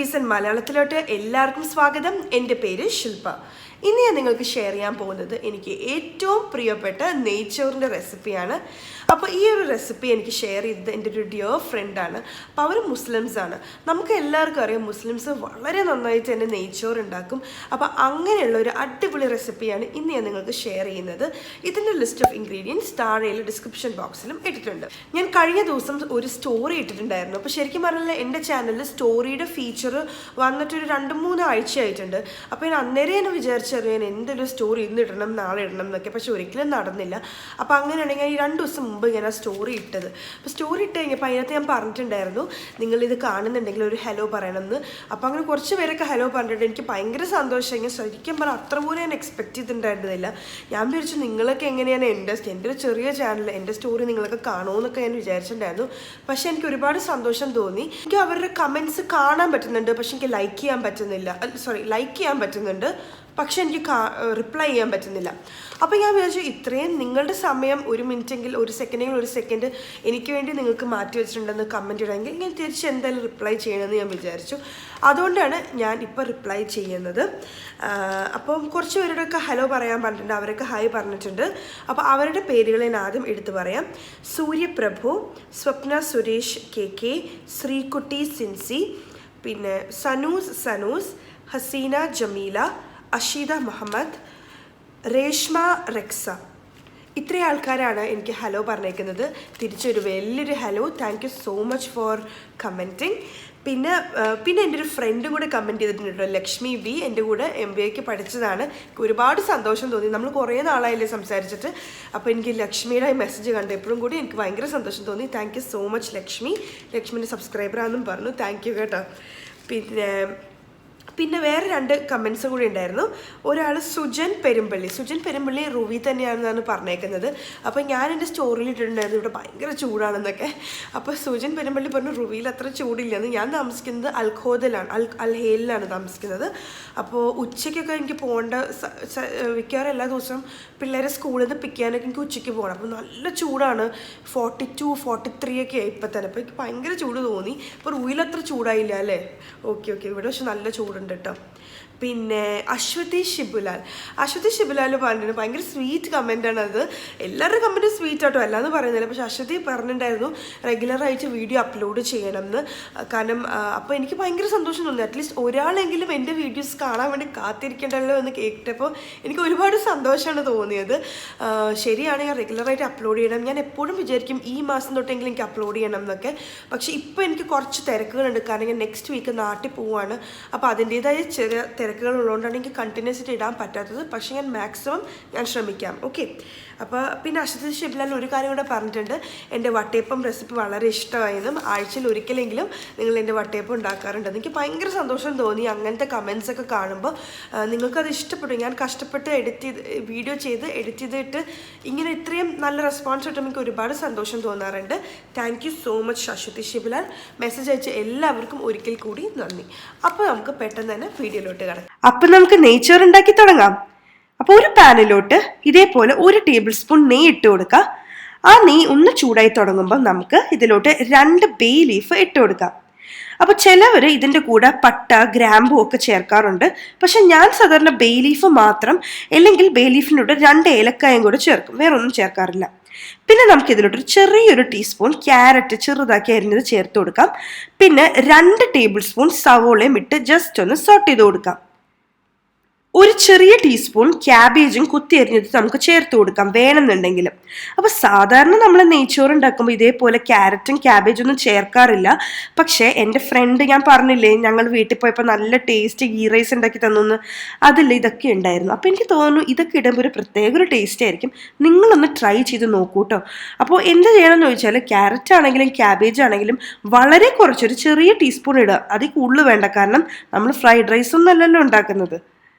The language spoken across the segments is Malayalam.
recipes in മലയാളത്തിലോട്ട് എല്ലാവർക്കും സ്വാഗതം. എൻ്റെ പേര് ശില്പ. ഇന്ന് ഞാൻ നിങ്ങൾക്ക് ഷെയർ ചെയ്യാൻ പോകുന്നത് എനിക്ക് ഏറ്റവും പ്രിയപ്പെട്ട നെയ്ച്ചോറിൻ്റെ റെസിപ്പിയാണ്. അപ്പോൾ ഈ ഒരു റെസിപ്പി എനിക്ക് ഷെയർ ചെയ്തത് എൻ്റെ ഒരു ഡിയർ ഫ്രണ്ടാണ്. അപ്പോൾ അവർ മുസ്ലിംസാണ്. നമുക്ക് എല്ലാവർക്കും അറിയാം മുസ്ലിംസ് വളരെ നന്നായിട്ട് തന്നെ നെയ്ച്ചോറ് ഉണ്ടാക്കും. അപ്പോൾ അങ്ങനെയുള്ള ഒരു അടിപൊളി റെസിപ്പിയാണ് ഇന്ന് ഞാൻ നിങ്ങൾക്ക് ഷെയർ ചെയ്യുന്നത്. ഇതിൻ്റെ ലിസ്റ്റ് ഓഫ് ഇൻഗ്രീഡിയൻസ് താഴെയുള്ള ഡിസ്ക്രിപ്ഷൻ ബോക്സിലും ഇട്ടിട്ടുണ്ട്. ഞാൻ കഴിഞ്ഞ ദിവസം ഒരു സ്റ്റോറി ഇട്ടിട്ടുണ്ടായിരുന്നു. അപ്പോൾ ശരിക്കും പറഞ്ഞാൽ എൻ്റെ ചാനലിൽ സ്റ്റോറിയുടെ ഫീച്ചർ വന്നിട്ടൊരു 2-3 ആഴ്ചയായിട്ടുണ്ട്. അപ്പോൾ ഞാൻ അന്നേരം തന്നെ വിചാരിച്ചറിയാൻ എന്തൊരു സ്റ്റോറി ഇന്ന് ഇടണം നാളെ ഇടണം എന്നൊക്കെ, പക്ഷെ ഒരിക്കലും നടന്നില്ല. അപ്പോൾ അങ്ങനെയാണെങ്കിൽ ഈ 2 ദിവസം മുമ്പ് ഞാൻ ആ സ്റ്റോറി ഇട്ടത്. അപ്പോൾ സ്റ്റോറി ഇട്ട് കഴിഞ്ഞപ്പോൾ അതിനകത്ത് ഞാൻ പറഞ്ഞിട്ടുണ്ടായിരുന്നു നിങ്ങളിത് കാണുന്നുണ്ടെങ്കിൽ ഒരു ഹലോ പറയണമെന്ന്. അപ്പോൾ അങ്ങനെ കുറച്ച് പേരൊക്കെ ഹലോ പറഞ്ഞിട്ട് എനിക്ക് ഭയങ്കര സന്തോഷം. ഞാൻ ശരിക്കും പറഞ്ഞാൽ അത്ര പോലും ഞാൻ എക്സ്പെക്ട് ചെയ്തിട്ടുണ്ടായിരുന്നില്ല. ഞാൻ വിചാരിച്ചു നിങ്ങളൊക്കെ എങ്ങനെയാണ് എൻ്റെ ഒരു ചെറിയ ചാനൽ എൻ്റെ സ്റ്റോറി നിങ്ങളൊക്കെ കാണുമെന്നൊക്കെ ഞാൻ വിചാരിച്ചിട്ടുണ്ടായിരുന്നു. പക്ഷെ എനിക്ക് ഒരുപാട് സന്തോഷം തോന്നി. എനിക്ക് അവരുടെ കമൻറ്റ്സ് കാണാൻ പറ്റുന്നുണ്ട്, പക്ഷെ എനിക്ക് ലൈക്ക് ചെയ്യാൻ പറ്റുന്നുണ്ട്, പക്ഷെ എനിക്ക് റിപ്ലൈ ചെയ്യാൻ പറ്റുന്നില്ല. അപ്പോൾ ഞാൻ വിചാരിച്ചു ഇത്രയും നിങ്ങളുടെ സമയം 1 മിനിറ്റെങ്കിൽ 1 സെക്കൻഡ് എനിക്ക് വേണ്ടി നിങ്ങൾക്ക് മാറ്റി വെച്ചിട്ടുണ്ടെന്ന് കമൻറ്റ് ഇടാമെങ്കിൽ ഞാൻ തിരിച്ച് എന്തായാലും റിപ്ലൈ ചെയ്യണമെന്ന് ഞാൻ വിചാരിച്ചു. അതുകൊണ്ടാണ് ഞാൻ ഇപ്പോൾ റിപ്ലൈ ചെയ്യുന്നത്. അപ്പം കുറച്ച് പേരോടൊക്കെ ഹലോ പറയാൻ പറഞ്ഞിട്ടുണ്ട്, അവരൊക്കെ ഹായ് പറഞ്ഞിട്ടുണ്ട്. അപ്പോൾ അവരുടെ പേരുകൾ ഞാൻ ആദ്യം എടുത്തു പറയാം. സൂര്യപ്രഭു, സ്വപ്ന സുരേഷ് KK, ശ്രീകുട്ടി സിൻസി, പിന്നെ സനൂസ്, ഹസീന ജമീല, അഷീദ മുഹമ്മദ്, രേഷ്മ റെക്സ. ഇത്രയും ആൾക്കാരാണ് എനിക്ക് ഹലോ പറഞ്ഞേക്കുന്നത്. തിരിച്ചൊരു വലിയൊരു hello. Thank you so much four commenting. പിന്നെ എൻ്റെ ഒരു ഫ്രണ്ട് കൂടെ കമൻറ്റ് ചെയ്തിട്ടുണ്ട്, ലക്ഷ്മി B. എൻ്റെ കൂടെ MBAക്ക് പഠിച്ചതാണ്. ഒരുപാട് സന്തോഷം തോന്നി. നമ്മൾ കുറേ നാളായില്ലേ സംസാരിച്ചിട്ട്. അപ്പോൾ എനിക്ക് ലക്ഷ്മിയുടെ മെസ്സേജ് കണ്ടപ്പോഴും കൂടി എനിക്ക് ഭയങ്കര സന്തോഷം തോന്നി. താങ്ക് യു സോ മച്ച് ലക്ഷ്മിൻ്റെ സബ്സ്ക്രൈബറാണെന്നും പറഞ്ഞു. താങ്ക് യു കേട്ടോ. പിന്നെ വേറെ 2 കമൻറ്റ്സ് കൂടി ഉണ്ടായിരുന്നു. ഒരാൾ സുജൻ പെരുമ്പള്ളി റുവി തന്നെയാണെന്നാണ് പറഞ്ഞേക്കുന്നത്. അപ്പോൾ ഞാൻ എൻ്റെ സ്റ്റോറിയിൽ ഇട്ടിട്ടുണ്ടായിരുന്നു ഇവിടെ ഭയങ്കര ചൂടാണെന്നൊക്കെ. അപ്പോൾ സുജൻ പെരുമ്പള്ളി പറഞ്ഞു റുവിയിൽ അത്ര ചൂടില്ലെന്ന്. ഞാൻ താമസിക്കുന്നത് അൽഹേലിലാണ് താമസിക്കുന്നത്. അപ്പോൾ ഉച്ചയ്ക്കൊക്കെ എനിക്ക് പോകേണ്ട മിക്കവാറും എല്ലാ ദിവസവും പിള്ളേരെ സ്കൂളിൽ നിന്ന് പിക്ക് ചെയ്യാനൊക്കെ എനിക്ക് ഉച്ചയ്ക്ക് പോകണം. അപ്പോൾ നല്ല ചൂടാണ്. 42-43 ഒക്കെ ആയി ഇപ്പം തന്നെ. അപ്പോൾ എനിക്ക് ഭയങ്കര ചൂട് തോന്നി. അപ്പോൾ റുവിയിൽ അത്ര ചൂടായില്ല അല്ലേ? ഓക്കെ ഇവിടെ പക്ഷെ നല്ല ചൂടുണ്ട് കേട്ടോ. പിന്നെ അശ്വതി ഷിബുലാൽ പറഞ്ഞിട്ടുണ്ട്, ഭയങ്കര സ്വീറ്റ് കമൻറ്റാണ് അത്. എല്ലാവരുടെ കമൻറ്റ് സ്വീറ്റ് ആട്ടോ, അല്ലാന്ന് പറയുന്നില്ല. പക്ഷെ അശ്വതി പറഞ്ഞിട്ടുണ്ടായിരുന്നു റെഗുലറായിട്ട് വീഡിയോ അപ്ലോഡ് ചെയ്യണം എന്ന്. കാരണം അപ്പോൾ എനിക്ക് ഭയങ്കര സന്തോഷം തോന്നി. അറ്റ്ലീസ്റ്റ് ഒരാളെങ്കിലും എൻ്റെ വീഡിയോസ് കാണാൻ വേണ്ടി കാത്തിരിക്കണ്ടല്ലോ എന്ന് കേട്ടപ്പോൾ എനിക്ക് ഒരുപാട് സന്തോഷമാണ് തോന്നിയത്. ശരിയാണ്, ഞാൻ റെഗുലറായിട്ട് അപ്ലോഡ് ചെയ്യണം. ഞാൻ എപ്പോഴും വിചാരിക്കും ഈ മാസം തൊട്ടെങ്കിലും എനിക്ക് അപ്ലോഡ് ചെയ്യണം എന്നൊക്കെ. പക്ഷേ ഇപ്പോൾ എനിക്ക് കുറച്ച് തിരക്കുകളുണ്ട്. കാരണം ഞാൻ നെക്സ്റ്റ് വീക്ക് നാട്ടിൽ പോവുകയാണ്. അപ്പോൾ അതിൻ്റേതായ ചെറിയ തിരക്കുകളുള്ളതുകൊണ്ടാണ് എനിക്ക് കണ്ടിന്യൂസ് ആയിട്ട് ഇടാൻ പറ്റാത്തത്. പക്ഷേ ഞാൻ മാക്സിമം ശ്രമിക്കാം. ഓക്കെ. അപ്പോൾ പിന്നെ അശ്വതി ഷിബിലാൽ ഒരു കാര്യം കൂടെ പറഞ്ഞിട്ടുണ്ട്, എൻ്റെ വട്ടയപ്പം റെസിപ്പി വളരെ ഇഷ്ടമായെന്നും ആഴ്ചയിൽ ഒരിക്കലെങ്കിലും നിങ്ങൾ എൻ്റെ വട്ടയപ്പം ഉണ്ടാക്കാറുണ്ടെന്ന്. എനിക്ക് ഭയങ്കര സന്തോഷം തോന്നി അങ്ങനത്തെ കമൻസ് ഒക്കെ കാണുമ്പോൾ. നിങ്ങൾക്കത് ഇഷ്ടപ്പെട്ടു. ഞാൻ കഷ്ടപ്പെട്ട് വീഡിയോ ചെയ്ത് എഡിറ്റ് ചെയ്തിട്ട് ഇങ്ങനെ ഇത്രയും നല്ല റെസ്പോൺസ് കിട്ടുമ്പോൾ എനിക്ക് ഒരുപാട് സന്തോഷം തോന്നാറുണ്ട്. Thank you so much Aswathi Shibilal. Message അയച്ച എല്ലാവർക്കും ഒരിക്കൽ കൂടി നന്ദി. അപ്പോൾ നമുക്ക് പെട്ടെന്ന് തന്നെ വീഡിയോയിലോട്ട് കിടക്കാം. അപ്പം നമുക്ക് നെയ്ച്ചോറ് ഉണ്ടാക്കി തുടങ്ങാം. അപ്പോൾ ഒരു പാനിലോട്ട് ഇതേപോലെ 1 ടേബിൾ സ്പൂൺ നെയ്യ് ഇട്ട് കൊടുക്കാം. ആ നെയ്യ് ഒന്ന് ചൂടായി തുടങ്ങുമ്പോൾ നമുക്ക് ഇതിലോട്ട് 2 ബേ ലീഫ് ഇട്ട് കൊടുക്കാം. അപ്പോൾ ചിലവർ ഇതിൻ്റെ കൂടെ പട്ട ഗ്രാമ്പൂ ഒക്കെ ചേർക്കാറുണ്ട്. പക്ഷെ ഞാൻ സാധാരണ ബേ ലീഫ് മാത്രം, അല്ലെങ്കിൽ ബേ ലീഫിനോട് 2 ഏലക്കായും കൂടെ ചേർക്കും, വേറെ ഒന്നും ചേർക്കാറില്ല. പിന്നെ നമുക്ക് ഇതിലോട്ടൊരു ചെറിയൊരു ടീസ്പൂൺ ക്യാരറ്റ് ചെറുതാക്കി അരിഞ്ഞത് ചേർത്ത് കൊടുക്കാം. പിന്നെ 2 ടേബിൾ സ്പൂൺ സവോളയും ഇട്ട് ജസ്റ്റ് ഒന്ന് സോട്ട് ചെയ്ത് കൊടുക്കാം. ഒരു ചെറിയ ടീസ്പൂൺ ക്യാബേജും കുത്തി അരിഞ്ഞത് നമുക്ക് ചേർത്ത് കൊടുക്കാം വേണമെന്നുണ്ടെങ്കിൽ. അപ്പോൾ സാധാരണ നമ്മൾ നെയ്ച്ചോറ് ഉണ്ടാക്കുമ്പോൾ ഇതേപോലെ ക്യാരറ്റും ക്യാബേജും ഒന്നും ചേർക്കാറില്ല. പക്ഷേ എൻ്റെ ഫ്രണ്ട്, ഞാൻ പറഞ്ഞില്ലേ ഞങ്ങൾ വീട്ടിൽ പോയപ്പോൾ നല്ല ടേസ്റ്റ് ഗീ റൈസ് ഉണ്ടാക്കി തന്നു, അതിൽ ഇതൊക്കെ ഉണ്ടായിരുന്നു. അപ്പോൾ എനിക്ക് തോന്നുന്നു ഇതൊക്കെ ഇടുമ്പോൾ ഒരു പ്രത്യേക ഒരു ടേസ്റ്റ് ആയിരിക്കും. നിങ്ങളൊന്ന് ട്രൈ ചെയ്ത് നോക്കൂ കേട്ടോ. അപ്പോൾ എന്ത് ചെയ്യണമെന്ന് ചോദിച്ചാൽ ക്യാരറ്റ് ആണെങ്കിലും ക്യാബേജ് ആണെങ്കിലും വളരെ കുറച്ചൊരു ചെറിയ ടീസ്പൂൺ ഇടുക. അതിൽ കൂടുതൽ വേണ്ട, കാരണം നമ്മൾ ഫ്രൈഡ് റൈസ് ഒന്നും അല്ലല്ലോ ഉണ്ടാക്കുന്നത്.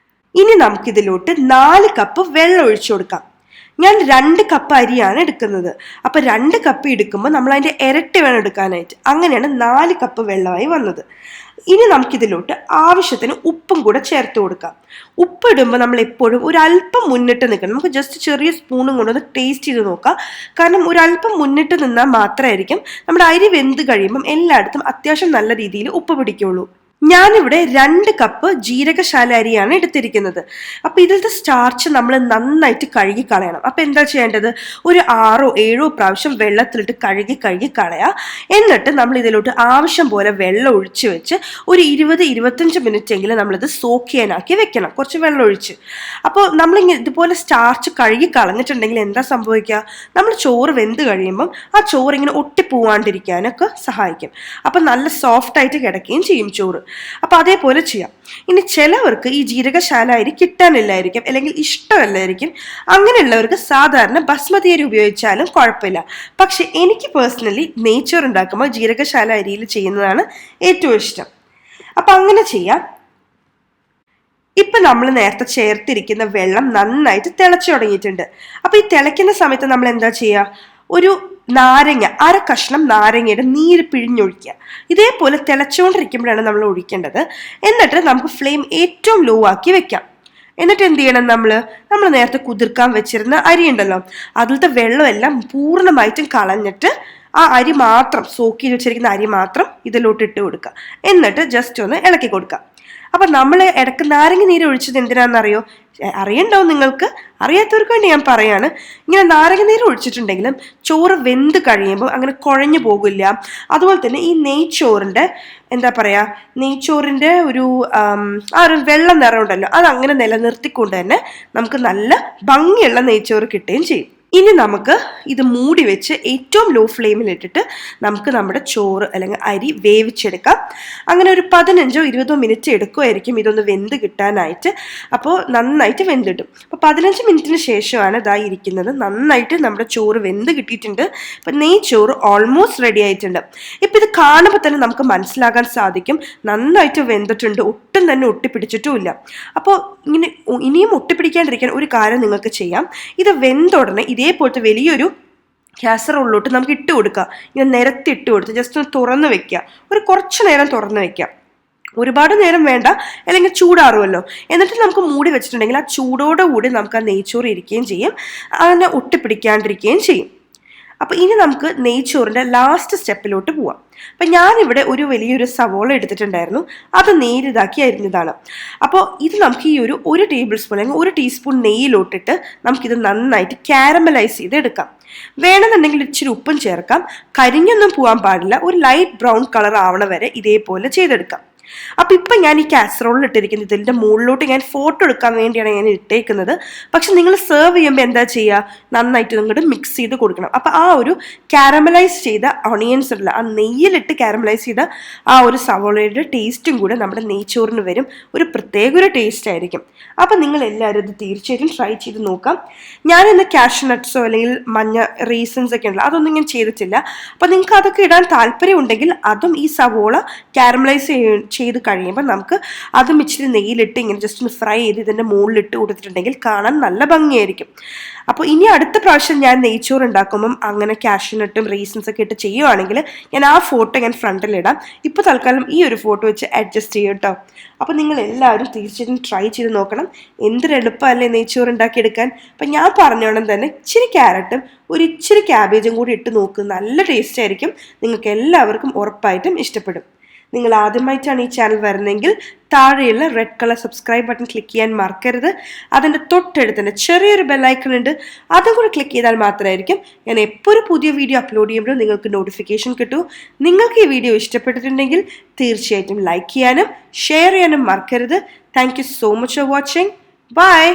ഇനി നമുക്കിതിലോട്ട് 4 കപ്പ് വെള്ളം ഒഴിച്ചു കൊടുക്കാം. ഞാൻ 2 കപ്പ് അരിയാണ് എടുക്കുന്നത്. അപ്പോൾ 2 കപ്പ് എടുക്കുമ്പോൾ നമ്മൾ അതിൻ്റെ ഇരട്ടി വേണം എടുക്കാനായിട്ട്. അങ്ങനെയാണ് 4 കപ്പ് വെള്ളമായി വന്നത്. ഇനി നമുക്കിതിലോട്ട് ആവശ്യത്തിന് ഉപ്പും കൂടെ ചേർത്ത് കൊടുക്കാം. ഉപ്പ് ഇടുമ്പോൾ നമ്മൾ എപ്പോഴും ഒരല്പം മുന്നിട്ട് നിൽക്കണം. നമുക്ക് ജസ്റ്റ് ചെറിയ സ്പൂണും കൊണ്ടൊന്ന് ടേസ്റ്റ് ചെയ്ത് നോക്കാം. കാരണം ഒരല്പം മുന്നിട്ട് നിന്നാൽ മാത്രമായിരിക്കും നമ്മുടെ അരി വെന്ത് കഴിയുമ്പം എല്ലായിടത്തും അത്യാവശ്യം നല്ല രീതിയിൽ ഉപ്പ് പിടിക്കുള്ളൂ. ഞാനിവിടെ 2 കപ്പ് ജീരകശാല അരിയാണ് എടുത്തിരിക്കുന്നത്. അപ്പോൾ ഇതിലത്തെ സ്റ്റാർച്ച് നമ്മൾ നന്നായിട്ട് കഴുകി കളയണം. അപ്പോൾ എന്താ ചെയ്യേണ്ടത്? ഒരു 6 7 പ്രാവശ്യം വെള്ളത്തിലിട്ട് കഴുകി കളയുക. എന്നിട്ട് നമ്മൾ ഇതിലോട്ട് ആവശ്യം പോലെ വെള്ളം ഒഴിച്ച് വെച്ച് ഒരു 20-25 മിനിറ്റ് എങ്കിലും നമ്മളിത് സോക്ക് ചെയ്യാനാക്കി വെക്കണം, കുറച്ച് വെള്ളം ഒഴിച്ച്. അപ്പോൾ നമ്മളിങ്ങനെ ഇതുപോലെ സ്റ്റാർച്ച് കഴുകി കളഞ്ഞിട്ടുണ്ടെങ്കിൽ എന്താ സംഭവിക്കുക? നമ്മൾ ചോറ് വെന്ത് കഴിയുമ്പം ആ ചോറ് ഇങ്ങനെ ഒട്ടിപ്പോവാണ്ടിരിക്കാനൊക്കെ സഹായിക്കും. അപ്പം നല്ല സോഫ്റ്റ് ആയിട്ട് കിടക്കുകയും ചെയ്യും ചോറ്. അപ്പോൾ അതേപോലെ ചെയ്യാം. ഇനി ചിലവർക്ക് ഈ ജീരകശാല അരി കിട്ടാനില്ലായിരിക്കും, അല്ലെങ്കിൽ ഇഷ്ടമല്ലായിരിക്കും. അങ്ങനെയുള്ളവർക്ക് സാധാരണ ബസ്മതി അരി ഉപയോഗിച്ചാലും കുഴപ്പമില്ല. പക്ഷെ എനിക്ക് പേഴ്സണലി നെയ്ച്ചോറ് ഉണ്ടാക്കുമ്പോൾ ജീരകശാല അരിയിൽ ചെയ്യുന്നതാണ് ഏറ്റവും ഇഷ്ടം. അപ്പം അങ്ങനെ ചെയ്യാം. ഇപ്പം നമ്മൾ നേരത്തെ ചേർത്തിരിക്കുന്ന വെള്ളം നന്നായിട്ട് തിളച്ചു തുടങ്ങിയിട്ടുണ്ട്. അപ്പോൾ ഈ തിളയ്ക്കുന്ന സമയത്ത് നമ്മൾ എന്താ ചെയ്യുക? ഒരു നാരങ്ങ, 1/2 കഷ്ണം നാരങ്ങയുടെ നീര് പിഴിഞ്ഞൊഴിക്കുക. ഇതേപോലെ തിളച്ചുകൊണ്ടിരിക്കുമ്പോഴാണ് നമ്മൾ ഒഴിക്കേണ്ടത്. എന്നിട്ട് നമുക്ക് ഫ്ലെയിം ഏറ്റവും ലോ ആക്കി വെക്കാം. എന്നിട്ട് എന്ത് ചെയ്യണം? നമ്മൾ നേരത്തെ കുതിർക്കാൻ വെച്ചിരുന്ന അരി ഉണ്ടല്ലോ, അതിലത്തെ വെള്ളമെല്ലാം പൂർണ്ണമായിട്ടും കളഞ്ഞിട്ട് ആ അരി മാത്രം, സോക്ക് ചെയ്ത് വെച്ചിരിക്കുന്ന അരി മാത്രം ഇതിലോട്ട് ഇട്ട് കൊടുക്കുക. എന്നിട്ട് ജസ്റ്റ് ഒന്ന് ഇളക്കി കൊടുക്കുക. അപ്പം നമ്മൾ ഇടയ്ക്ക് നാരങ്ങ നീര് ഒഴിച്ചത് എന്തിനാണെന്നറിയോ? അറിയണ്ടാവും നിങ്ങൾക്ക്, അറിയാത്തവർക്ക് വേണ്ടി ഞാൻ പറയാണ്. ഇങ്ങനെ നാരങ്ങ നീര് ഒഴിച്ചിട്ടുണ്ടെങ്കിലും ചോറ് വെന്ത് കഴിയുമ്പോൾ അങ്ങനെ കുഴഞ്ഞു പോകില്ല. അതുപോലെ തന്നെ ഈ നെയ്ച്ചോറിൻ്റെ എന്താ പറയുക, നെയ്ച്ചോറിൻ്റെ ഒരു ഒരു വെള്ള നിറം ഉണ്ടല്ലോ, അതങ്ങനെ നിലനിർത്തിക്കൊണ്ട് തന്നെ നമുക്ക് നല്ല ഭംഗിയുള്ള നെയ്ച്ചോറ് കിട്ടുകയും ചെയ്യും. ഇനി നമുക്ക് ഇത് മൂടി വെച്ച് ഏറ്റവും ലോ ഫ്ലെയിമിലിട്ടിട്ട് നമുക്ക് നമ്മുടെ ചോറ് അല്ലെങ്കിൽ അരി വേവിച്ചെടുക്കാം. അങ്ങനെ ഒരു 15-20 മിനിറ്റ് എടുക്കുമായിരിക്കും ഇതൊന്ന് വെന്ത് കിട്ടാനായിട്ട്. അപ്പോൾ നന്നായിട്ട് വെന്തിട്ടും. അപ്പോൾ 15 മിനിറ്റിന് ശേഷമാണ് ഇതായി ഇരിക്കുന്നത്. നന്നായിട്ട് നമ്മുടെ ചോറ് വെന്ത് കിട്ടിയിട്ടുണ്ട്. അപ്പം നെയ്ച്ചോറ് ഓൾമോസ്റ്റ് റെഡി ആയിട്ടുണ്ട്. ഇപ്പം ഇത് കാണുമ്പോൾ തന്നെ നമുക്ക് മനസ്സിലാക്കാൻ സാധിക്കും നന്നായിട്ട് വെന്തിട്ടുണ്ട്, ഒട്ടും തന്നെ ഒട്ടിപ്പിടിച്ചിട്ടുമില്ല. അപ്പോൾ ഇനിയും ഒട്ടിപ്പിടിക്കാണ്ടിരിക്കാൻ ഒരു കാര്യം നിങ്ങൾക്ക് ചെയ്യാം. ഇത് വെന്തുടനെ ഇതേപോലത്തെ വലിയൊരു കാസറോളിലോട്ട് നമുക്ക് ഇട്ട് കൊടുക്കുക. ഇങ്ങനെ നിരത്തി ഇട്ട് കൊടുത്ത് ജസ്റ്റ് ഒന്ന് തുറന്ന് വെക്കുക. ഒരു കുറച്ച് നേരം തുറന്ന് വെക്കുക, ഒരുപാട് നേരം വേണ്ട, അല്ലെങ്കിൽ ചൂടാറുമല്ലോ. എന്നിട്ട് നമുക്ക് മൂടി വെച്ചിട്ടുണ്ടെങ്കിൽ ആ ചൂടോടുകൂടി നമുക്ക് ആ നെയ്ച്ചോറ് ഇരിക്കുകയും ചെയ്യും, അങ്ങനെ ഒട്ടിപ്പിടിക്കാണ്ടിരിക്കുകയും ചെയ്യും. അപ്പോൾ ഇനി നമുക്ക് നെയ്ച്ചോറിൻ്റെ ലാസ്റ്റ് സ്റ്റെപ്പിലോട്ട് പോവാം. അപ്പം ഞാനിവിടെ ഒരു വലിയൊരു സവോള എടുത്തിട്ടുണ്ടായിരുന്നു, അത് നേരിതാക്കി അരിഞ്ഞതാണ്. അപ്പോൾ ഇത് നമുക്ക് ഈ ഒരു ടേബിൾ സ്പൂൺ അല്ലെങ്കിൽ 1 ടീസ്പൂൺ നെയ്യിലോട്ടിട്ട് നമുക്കിത് നന്നായിട്ട് കാരമലൈസ് ചെയ്തെടുക്കാം. വേണമെന്നുണ്ടെങ്കിൽ ഇച്ചിരി ഉപ്പും ചേർക്കാം. കരിഞ്ഞൊന്നും പോകാൻ പാടില്ല. ഒരു ലൈറ്റ് ബ്രൗൺ കളർ ആവണ വരെ ഇതേപോലെ ചെയ്തെടുക്കാം. അപ്പം ഇപ്പം ഞാൻ ഈ കാസറോളിൽ ഇട്ടിരിക്കുന്നത് ഇതിൻ്റെ മുകളിലോട്ട് ഞാൻ ഫോട്ടോ എടുക്കാൻ വേണ്ടിയാണ് ഞാൻ ഇട്ടേക്കുന്നത്. പക്ഷെ നിങ്ങൾ സെർവ് ചെയ്യുമ്പോൾ എന്താ ചെയ്യുക? നന്നായിട്ട് നിങ്ങോട്ട് മിക്സ് ചെയ്ത് കൊടുക്കണം. അപ്പം ആ ഒരു കാരമലൈസ് ചെയ്ത ഓണിയൻസ് ഉള്ള ആ നെയ്യിലിട്ട് കാരമലൈസ് ചെയ്ത ആ ഒരു സവോളയുടെ ടേസ്റ്റും കൂടെ നമ്മുടെ നെയ്ച്ചോറിന് വരും. ഒരു പ്രത്യേക ഒരു ടേസ്റ്റ് ആയിരിക്കും. അപ്പം നിങ്ങൾ എല്ലാവരും ഇത് തീർച്ചയായിട്ടും ട്രൈ ചെയ്ത് നോക്കാം. ഞാനിന്ന് കാഷ്യൂ നട്ട്സോ അല്ലെങ്കിൽ മഞ്ഞ റീസൺസ് ഒക്കെ ഉണ്ടല്ലോ, അതൊന്നും ഞാൻ ചെയ്തിട്ടില്ല. അപ്പം നിങ്ങൾക്ക് അതൊക്കെ ഇടാൻ താല്പര്യം ഉണ്ടെങ്കിൽ അതും ഈ സവോള കാരമലൈസ് ചെയ്ത് കഴിയുമ്പോൾ നമുക്ക് അതും ഇച്ചിരി നെയ്യിലിട്ട് ഇങ്ങനെ ജസ്റ്റ് ഒന്ന് ഫ്രൈ ചെയ്ത് ഇതിൻ്റെ മുകളിലിട്ട് കൊടുത്തിട്ടുണ്ടെങ്കിൽ കാണാൻ നല്ല ഭംഗിയായിരിക്കും. അപ്പോൾ ഇനി അടുത്ത പ്രാവശ്യം ഞാൻ നെയ്ച്ചോറ് ഉണ്ടാക്കുമ്പം അങ്ങനെ കാഷ്യൂ നട്ടും റീസൺസ് ഒക്കെ ഇട്ട് ചെയ്യുവാണെങ്കിൽ ഞാൻ ആ ഫോട്ടോ ഞാൻ ഫ്രണ്ടിലിടാം. ഇപ്പോൾ തൽക്കാലം ഈ ഒരു ഫോട്ടോ വെച്ച് അഡ്ജസ്റ്റ് ചെയ്യും കേട്ടോ. അപ്പോൾ നിങ്ങൾ എല്ലാവരും തീർച്ചയായിട്ടും ട്രൈ ചെയ്ത് നോക്കണം. എന്തൊരു എളുപ്പമല്ലേ നെയ്ച്ചോറ് ഉണ്ടാക്കിയെടുക്കാൻ. അപ്പം ഞാൻ പറഞ്ഞോണം തന്നെ ഇച്ചിരി ക്യാരറ്റും ഒരു ഇച്ചിരി ക്യാബേജും കൂടി ഇട്ട് നോക്ക്, നല്ല ടേസ്റ്റ് ആയിരിക്കും. നിങ്ങൾക്ക് എല്ലാവർക്കും ഉറപ്പായിട്ടും ഇഷ്ടപ്പെടും. നിങ്ങൾ ആദ്യമായിട്ടാണ് ഈ ചാനൽ വരുന്നതെങ്കിൽ താഴെയുള്ള red colour subscribe button click ചെയ്യാൻ മറക്കരുത്. അതിൻ്റെ തൊട്ടടുത്ത് തന്നെ ചെറിയൊരു ബെല്ലൈക്കൺ ഉണ്ട്, അതും കൂടി ക്ലിക്ക് ചെയ്താൽ മാത്രമായിരിക്കും ഞാൻ എപ്പോൾ ഒരു പുതിയ വീഡിയോ അപ്ലോഡ് ചെയ്യുമ്പോഴും നിങ്ങൾക്ക് നോട്ടിഫിക്കേഷൻ കിട്ടൂ. നിങ്ങൾക്ക് ഈ വീഡിയോ ഇഷ്ടപ്പെട്ടിട്ടുണ്ടെങ്കിൽ തീർച്ചയായിട്ടും ലൈക്ക് ചെയ്യാനും ഷെയർ ചെയ്യാനും മറക്കരുത്. Thank you so much for watching. By.